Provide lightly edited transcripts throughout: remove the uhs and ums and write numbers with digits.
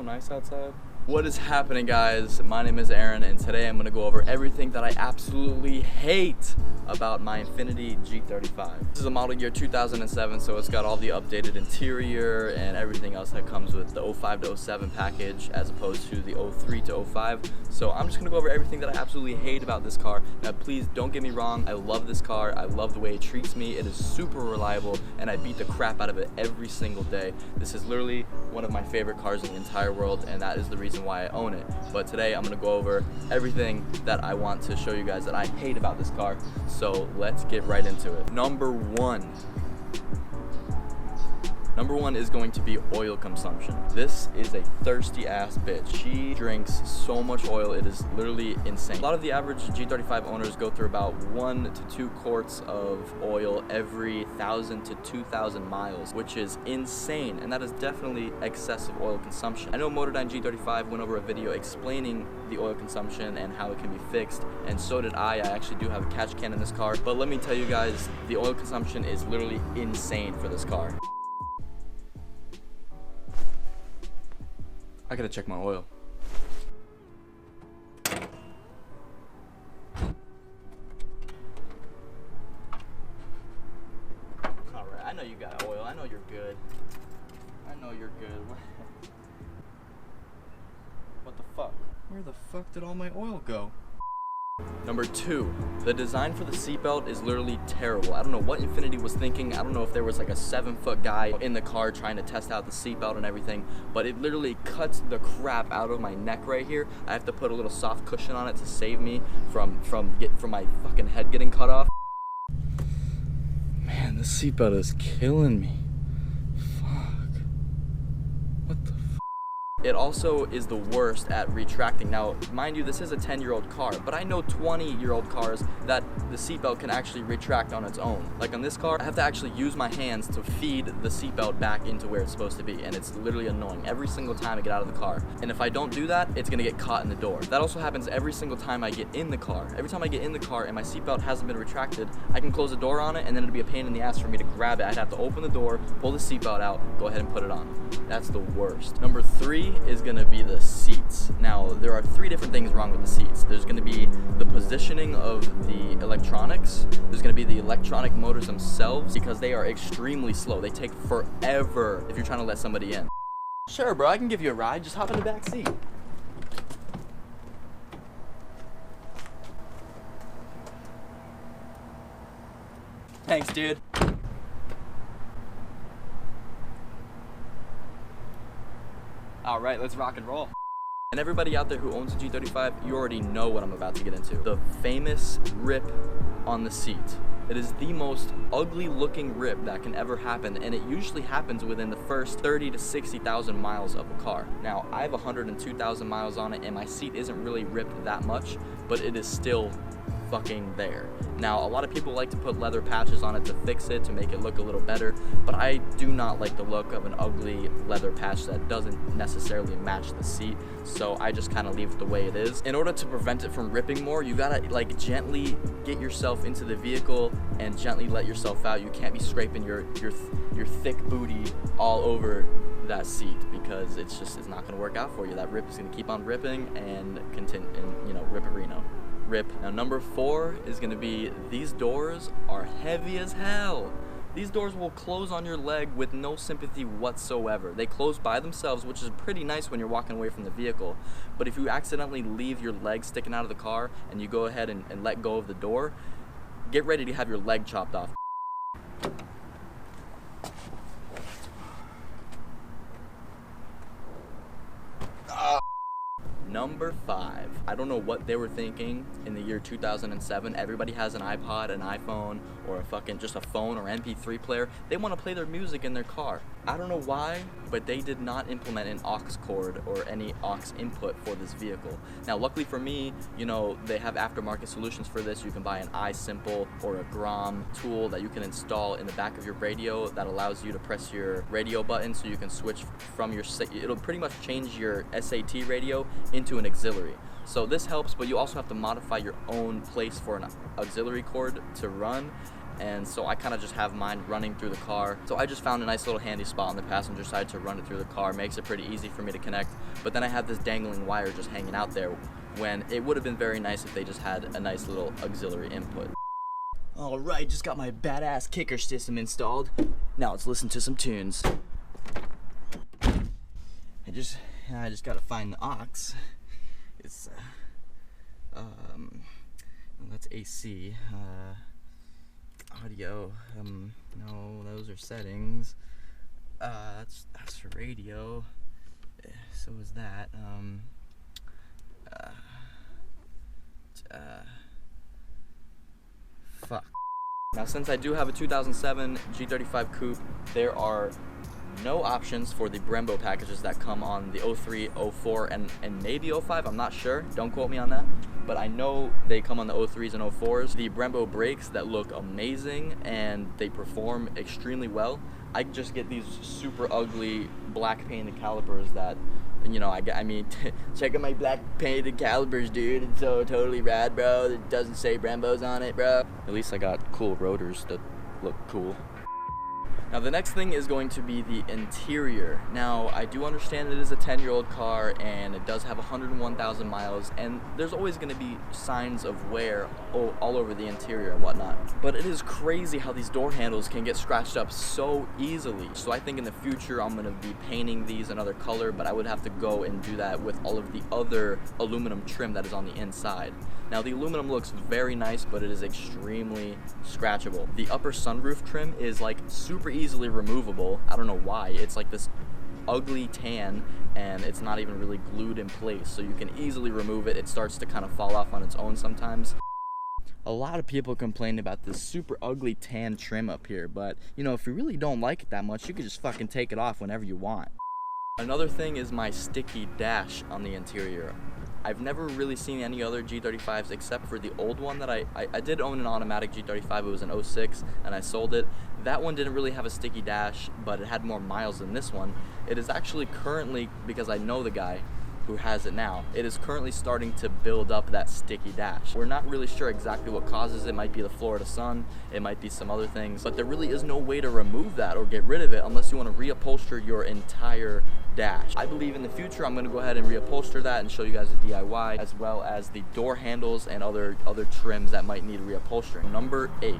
nice outside. What is happening, guys? My name is Aaron, and today I'm going to go over everything that I absolutely hate about my Infiniti G35. This is a model year 2007, so it's got all the updated interior and everything else that comes with the 05 to 07 package as opposed to the 03 to 05. So I'm just going to go over everything that I absolutely hate about this car. Now please don't get me wrong, I love this car. I love the way it treats me. It is super reliable, and I beat the crap out of it every single day. This is literally one of my favorite cars in the entire world, and that is the reason why I own it. But today I'm going to go over everything that I want to show you guys that I hate about this car. So let's get right into it. Number one is going to be oil consumption. This is a thirsty ass bitch. She drinks so much oil, it is literally insane. A lot of the average G35 owners go through about 1 to 2 quarts of oil every 1,000 to 2,000 miles, which is insane, and that is definitely excessive oil consumption. I know Motordyne G35 went over a video explaining the oil consumption and how it can be fixed, and so did I. I actually do have a catch can in this car, but let me tell you guys, the oil consumption is literally insane for this car. I gotta check my oil. Alright, I know you got oil. I know you're good. I know you're good. What the fuck? Where the fuck did all my oil go? Number 2, the design for the seatbelt is literally terrible. I don't know what Infiniti was thinking. I don't know if there was like a 7-foot guy in the car trying to test out the seatbelt and everything, but it literally cuts the crap out of my neck right here. I have to put a little soft cushion on it to save me from my fucking head getting cut off. Man, this seatbelt is killing me. Fuck. What the fuck? It also is the worst at retracting. Now, mind you, this is a 10-year-old car, but I know 20-year-old cars that the seatbelt can actually retract on its own. Like on this car, I have to actually use my hands to feed the seatbelt back into where it's supposed to be, and it's literally annoying every single time I get out of the car. And if I don't do that, it's gonna get caught in the door. That also happens every single time I get in the car. Every time I get in the car and my seatbelt hasn't been retracted, I can close the door on it, and then it'd be a pain in the ass for me to grab it. I'd have to open the door, pull the seatbelt out, go ahead and put it on. That's the worst. Number 3 is gonna be the seats. Now, there are 3 different things wrong with the seats. There's gonna be the positioning of the electronics. There's gonna be the electronic motors themselves, because they are extremely slow. They take forever if you're trying to let somebody in. Sure, bro, I can give you a ride. Just hop in the back seat. Thanks, dude. All right, let's rock and roll. And everybody out there who owns a G35, you already know what I'm about to get into. The famous rip on the seat. It is the most ugly looking rip that can ever happen, and it usually happens within the first 30 to 60,000 miles of a car. Now, I have 102,000 miles on it, and my seat isn't really ripped that much, but it is still fucking there. Now, a lot of people like to put leather patches on it to fix it, to make it look a little better, but I do not like the look of an ugly leather patch that doesn't necessarily match the seat, so I just kind of leave it the way it is. In order to prevent it from ripping more, you gotta like gently get yourself into the vehicle and gently let yourself out. You can't be scraping your thick booty all over that seat, because it's not gonna work out for you. That rip is gonna keep on ripping and continue, and you know, rip-a-rino. Rip. Now, number 4 is going to be, these doors are heavy as hell. These doors will close on your leg with no sympathy whatsoever. They close by themselves, which is pretty nice when you're walking away from the vehicle. But if you accidentally leave your leg sticking out of the car and you go ahead and let go of the door, get ready to have your leg chopped off. Number 5. I don't know what they were thinking in the year 2007. Everybody has an iPod, an iPhone, or just a phone or MP3 player. They want to play their music in their car. I don't know why, but they did not implement an aux cord or any aux input for this vehicle. Now, luckily for me, you know, they have aftermarket solutions for this. You can buy an iSimple or a Grom tool that you can install in the back of your radio that allows you to press your radio button so you can switch from it'll pretty much change your SAT radio into an auxiliary. So this helps, but you also have to modify your own place for an auxiliary cord to run. and so I kind of just have mine running through the car. So I just found a nice little handy spot on the passenger side to run it through the car. Makes it pretty easy for me to connect. But then I have this dangling wire just hanging out there, when it would have been very nice if they just had a nice little auxiliary input. Alright, just got my badass kicker system installed. Now let's listen to some tunes. I just gotta find the aux. It's that's AC. Audio. No, those are settings. That's for radio. So is that. Fuck. Now, since I do have a 2007 G35 Coupe, there are no options for the Brembo packages that come on the 03, 04, and maybe 05. I'm not sure. Don't quote me on that. But I know they come on the 03s and 04s. The Brembo brakes that look amazing and they perform extremely well. I just get these super ugly black painted calipers that, you know, I mean, check out my black painted calipers, dude. It's so totally rad, bro. It doesn't say Brembo's on it, bro. At least I got cool rotors that look cool. Now the next thing is going to be the interior. Now I do understand it is a 10-year-old car and it does have 101,000 miles, and there's always going to be signs of wear all over the interior and whatnot. But it is crazy how these door handles can get scratched up so easily. So I think in the future I'm going to be painting these another color, but I would have to go and do that with all of the other aluminum trim that is on the inside. Now the aluminum looks very nice, but it is extremely scratchable. The upper sunroof trim is like super easily removable. I don't know why. It's like this ugly tan and it's not even really glued in place, so you can easily remove it. It starts to kind of fall off on its own sometimes. A lot of people complain about this super ugly tan trim up here, but you know, if you really don't like it that much, you can just fucking take it off whenever you want. Another thing is my sticky dash on the interior. I've never really seen any other G35s except for the old one that I did own an automatic G35. It was an 06 and I sold it. That one didn't really have a sticky dash, but it had more miles than this one. It is actually currently, because I know the guy who has it now, it is currently starting to build up that sticky dash. We're not really sure exactly what causes it. It might be the Florida sun, it might be some other things, but there really is no way to remove that or get rid of it unless you want to reupholster your entire dash. I believe in the future I'm going to go ahead and reupholster that and show you guys the DIY, as well as the door handles and other trims that might need reupholstering. Number 8.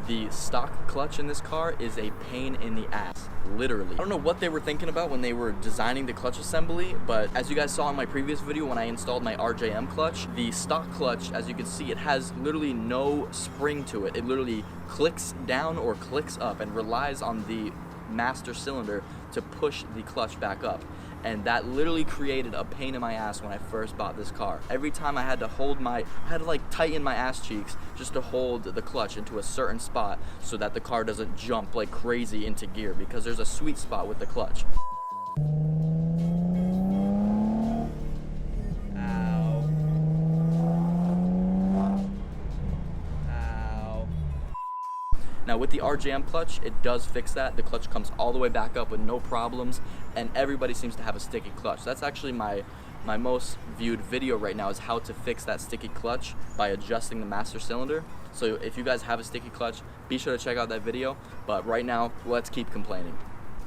The stock clutch in this car is a pain in the ass, literally. I don't know what they were thinking about when they were designing the clutch assembly, but as you guys saw in my previous video when I installed my RJM clutch, the stock clutch, as you can see, it has literally no spring to it. It literally clicks down or clicks up and relies on the master cylinder to push the clutch back up. And that literally created a pain in my ass when I first bought this car. Every time I had to like tighten my ass cheeks just to hold the clutch into a certain spot so that the car doesn't jump like crazy into gear, because there's a sweet spot with the clutch. Now with the RJM clutch, it does fix that. The clutch comes all the way back up with no problems, and everybody seems to have a sticky clutch. That's actually my most viewed video right now, is how to fix that sticky clutch by adjusting the master cylinder. So if you guys have a sticky clutch, be sure to check out that video. But right now, let's keep complaining.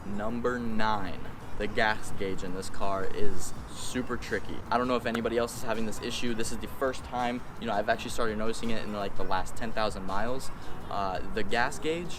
Number 9. The gas gauge in this car is super tricky. I don't know if anybody else is having this issue. This is the first time, you know, I've actually started noticing it in like the last 10,000 miles. The gas gauge,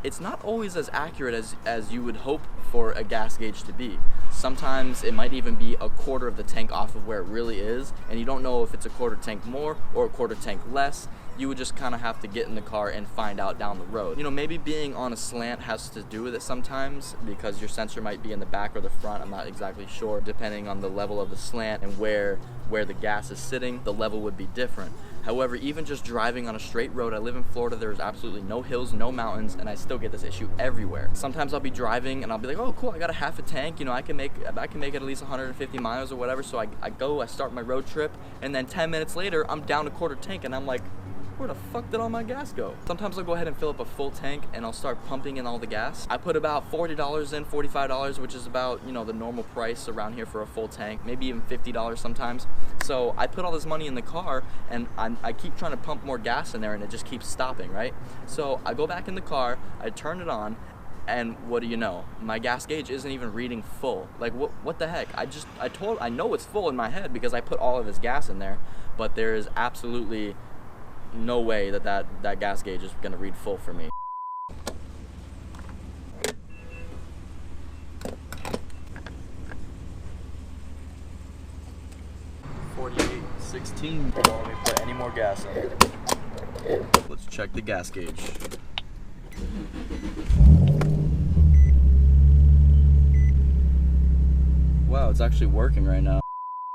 it's not always as accurate as you would hope for a gas gauge to be. Sometimes it might even be a quarter of the tank off of where it really is, and you don't know if it's a quarter tank more or a quarter tank less. You would just kind of have to get in the car and find out down the road. You know, maybe being on a slant has to do with it sometimes, because your sensor might be in the back or the front. I'm not exactly sure. Depending on the level of the slant and where the gas is sitting, the level would be different. However, even just driving on a straight road, I live in Florida, there's absolutely no hills, no mountains, and I still get this issue everywhere. Sometimes I'll be driving and I'll be like, oh cool, I got a half a tank, you know, I can make it at least 150 miles or whatever. So I start my road trip, and then 10 minutes later, I'm down a quarter tank, and I'm like, where the fuck did all my gas go? Sometimes I'll go ahead and fill up a full tank and I'll start pumping in all the gas. I put about $40 in, $45, which is about, you know, the normal price around here for a full tank, maybe even $50 sometimes. So I put all this money in the car and I keep trying to pump more gas in there and it just keeps stopping, right? So I go back in the car, I turn it on, and what do you know? My gas gauge isn't even reading full. Like, what the heck? I know it's full in my head because I put all of this gas in there, but there is absolutely no way that gas gauge is gonna read full for me. 48.16. Don't let me put any more gas in. Let's check the gas gauge. Wow, it's actually working right now.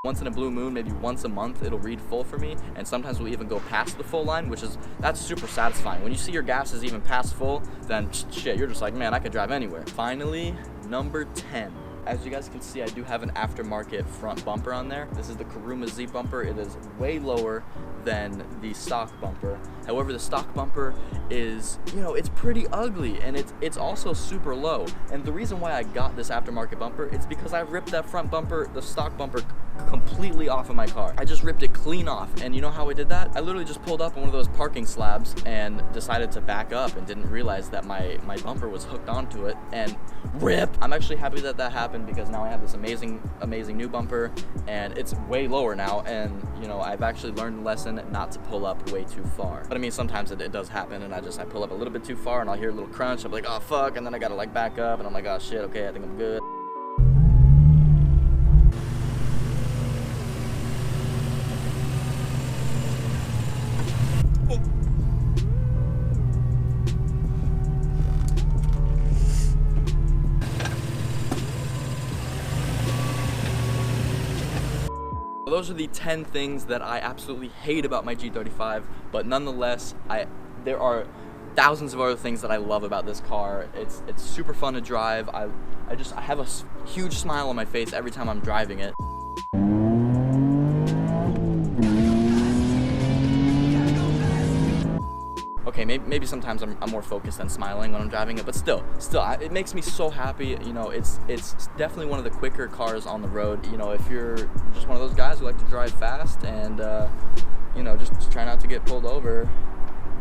Once in a blue moon, maybe once a month, it'll read full for me, and sometimes we'll even go past the full line, that's super satisfying. When you see your gas is even past full, then shit, you're just like, man, I could drive anywhere. Finally, number 10. As you guys can see, I do have an aftermarket front bumper on there. This is the Karuma Z bumper. It is way lower than the stock bumper. However, the stock bumper is, you know, it's pretty ugly, and it's also super low. And the reason why I got this aftermarket bumper, it's because I ripped that front bumper, the stock bumper, completely off of my car. I just ripped it clean off. And you know how I did that? I literally just pulled up on one of those parking slabs and decided to back up and didn't realize that my bumper was hooked onto it, and rip. I'm actually happy that happened because now I have this amazing new bumper, and it's way lower now, and you know, I've actually learned the lesson not to pull up way too far. But I mean, sometimes it does happen, and I pull up a little bit too far and I'll hear a little crunch. I'm like, oh fuck, and then I gotta like back up, and I'm like, oh shit, okay, I think I'm good. Those are the 10 things that I absolutely hate about my G35, but nonetheless, there are thousands of other things that I love about this car. It's super fun to drive. I have a huge smile on my face every time I'm driving it. Okay, maybe sometimes I'm more focused than smiling when I'm driving it, but still, it makes me so happy. You know, it's definitely one of the quicker cars on the road. You know, if you're just one of those guys who like to drive fast and, you know, just try not to get pulled over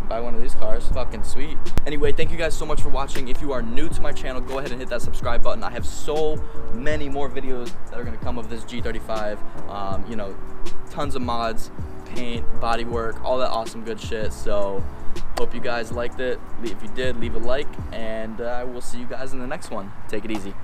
by one of these cars, fucking sweet. Anyway, thank you guys so much for watching. If you are new to my channel, go ahead and hit that subscribe button. I have so many more videos that are gonna come of this G35. You know, tons of mods, paint, bodywork, all that awesome good shit. So hope you guys liked it. If you did, leave a like, and I will see you guys in the next one. Take it easy.